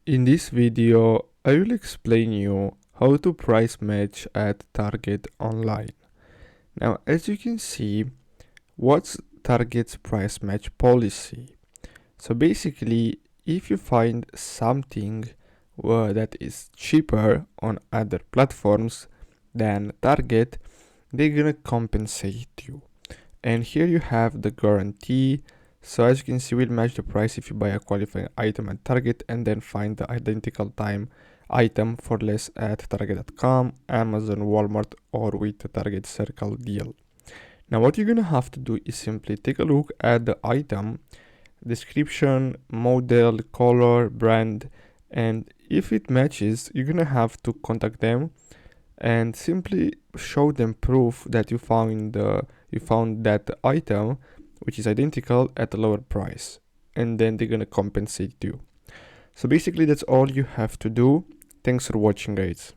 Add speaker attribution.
Speaker 1: In this video, I will explain you how to price match at Target online. Now, as you can see, what's Target's price match policy? So basically, if you find something that is cheaper on other platforms than Target, they're gonna compensate you. And here you have the guarantee. So as you can see, we'll match the price if you buy a qualifying item at Target and then find the identical time item for less at Target.com, Amazon, Walmart, or with the Target Circle deal. Now what you're gonna have to do is simply take a look at the item, description, model, color, brand, and if it matches, you're gonna have to contact them and simply show them proof that you found that item which is identical at a lower price, and then they're gonna compensate you. So basically that's all you have to do. Thanks for watching, guys.